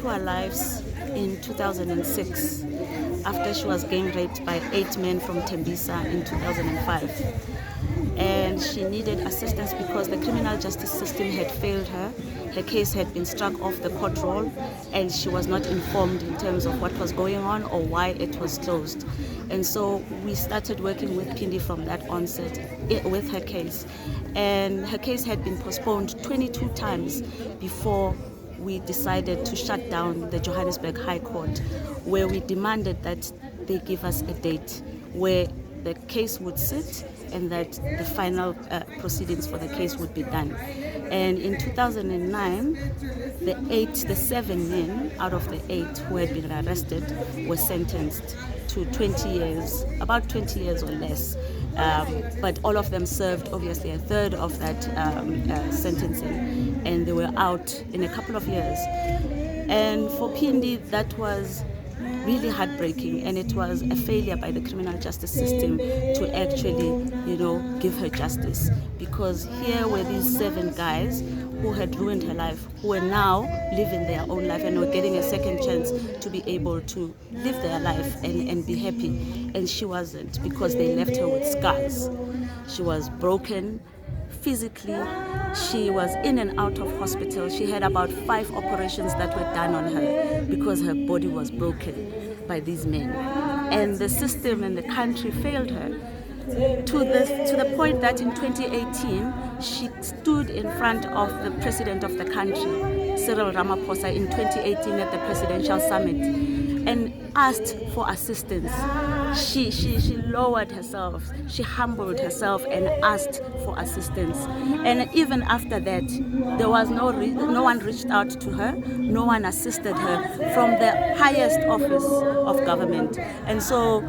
to our lives in 2006 after she was gang raped by 8 men from Tembisa in 2005. And she needed assistance because the criminal justice system had failed her. Her case had been struck off the court roll and she was not informed in terms of what was going on or why it was closed. And so we started working with Phindile from that onset with her case. And her case had been postponed 22 times before we decided to shut down the Johannesburg High Court, where we demanded that they give us a date where the case would sit and that the final proceedings for the case would be done. And in 2009, the 7 men out of the 8 who had been arrested were sentenced to 20 years, about 20 years or less. But all of them served obviously a third of that sentencing, and they were out in a couple of years. And for Phindile, that was really heartbreaking, and it was a failure by the criminal justice system to actually, give her justice, because here were these 7 guys who had ruined her life, who were now living their own life and were getting a second chance to be able to live their life and be happy. And she wasn't, because they left her with scars. She was broken physically. She was in and out of hospital. She had about 5 operations that were done on her because her body was broken by these men. And the system and the country failed her to the point that in 2018 she stood in front of the president of the country, Cyril Ramaphosa, in 2018 at the presidential summit, and asked for assistance. She lowered herself, she humbled herself and asked for assistance. And even after that, there was no one reached out to her, no one assisted her from the highest office of government. And so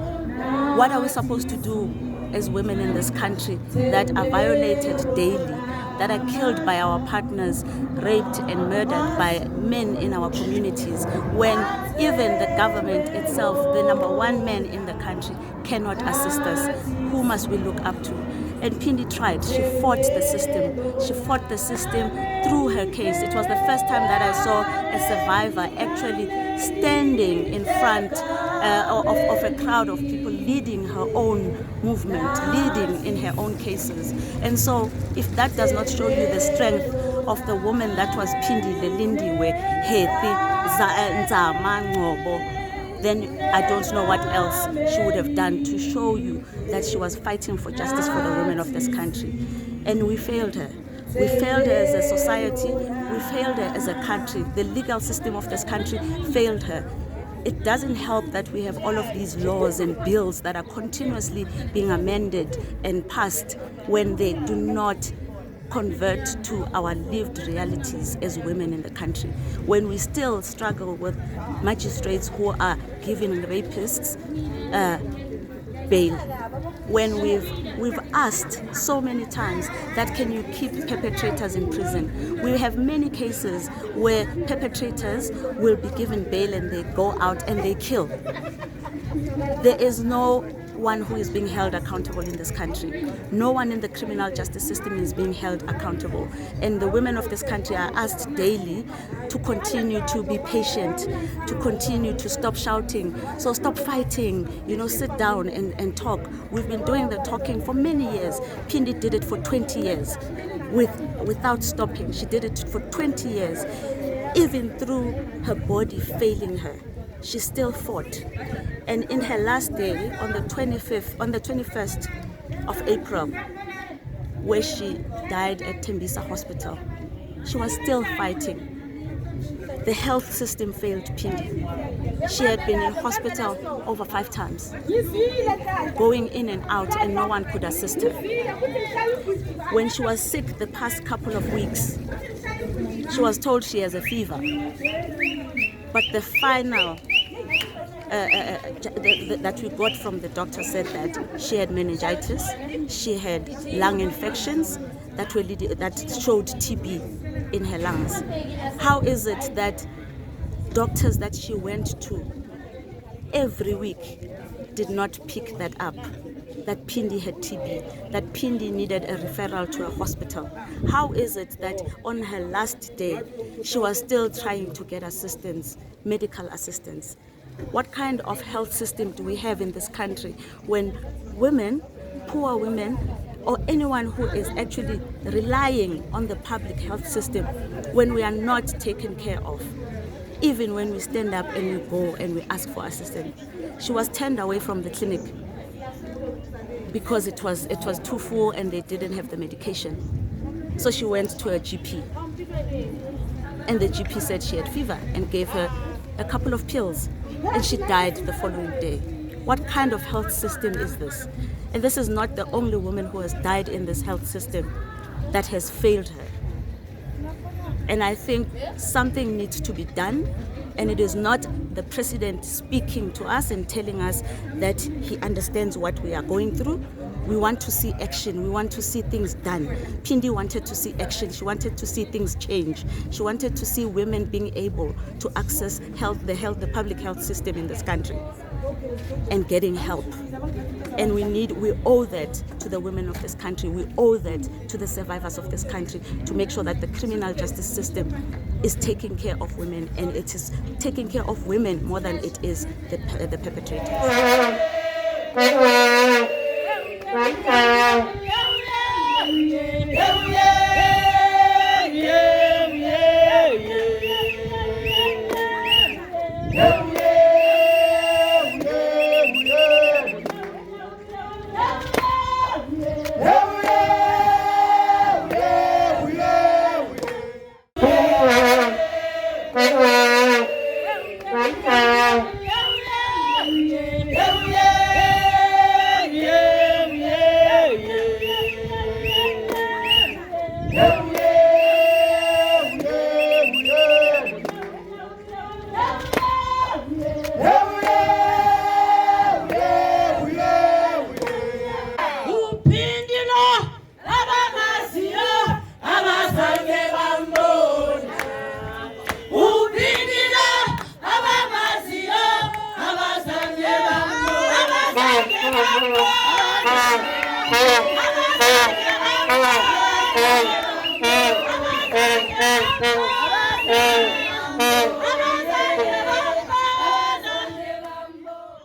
what are we supposed to do as women in this country that are violated daily, that are killed by our partners, raped and murdered by men in our communities, when even the government itself, the number 1 man in the country, cannot assist us? Who must we look up to? And Phindile tried. She fought the system. She fought the system through her case. It was the first time that I saw a survivor actually standing in front of a crowd of people, leading her own movement, leading in her own cases. And so if that does not show you the strength of the woman that was Phindile, Lindiwe, Herthy, Ngcobo, then I don't know what else she would have done to show you that she was fighting for justice for the women of this country. And we failed her. We failed her as a society. We failed her as a country. The legal system of this country failed her. It doesn't help that we have all of these laws and bills that are continuously being amended and passed when they do not convert to our lived realities as women in the country. When we still struggle with magistrates who are giving rapists bail, when we've asked so many times that can you keep perpetrators in prison. We have many cases where perpetrators will be given bail and they go out and they kill. There is no one who is being held accountable in this country. No one in the criminal justice system is being held accountable. And the women of this country are asked daily to continue to be patient, to continue to stop shouting. So stop fighting, sit down and talk. We've been doing the talking for many years. Phindile did it for 20 years without stopping. She did it for 20 years. Even through her body failing her, she still fought. And in her last day, on the 21st of April, where she died at Tembisa Hospital, she was still fighting. The health system failed Phindile. She had been in hospital over 5 times, going in and out, and no one could assist her. When she was sick the past couple of weeks, she was told she has a fever. But the final that we got from the doctor said that she had meningitis, she had lung infections that showed TB in her lungs. How is it that doctors that she went to every week did not pick that up? that Phindile had TB, that Phindile needed a referral to a hospital? How is it that on her last day, she was still trying to get assistance, medical assistance? What kind of health system do we have in this country when women, poor women, or anyone who is actually relying on the public health system, when we are not taken care of? Even when we stand up and we go and we ask for assistance. She was turned away from the clinic because it was too full and they didn't have the medication. So she went to a GP. And the GP said she had fever and gave her a couple of pills. And she died the following day. What kind of health system is this? And this is not the only woman who has died in this health system that has failed her. And I think something needs to be done, and it is not the president speaking to us and telling us that he understands what we are going through. We want to see action. We want to see things done. Phindile wanted to see action. She wanted to see things change. She wanted to see women being able to access the public health system in this country and getting help. And we owe that to the women of this country. We owe that to the survivors of this country to make sure that the criminal justice system is taking care of women, and it is taking care of women more than it is the perpetrators.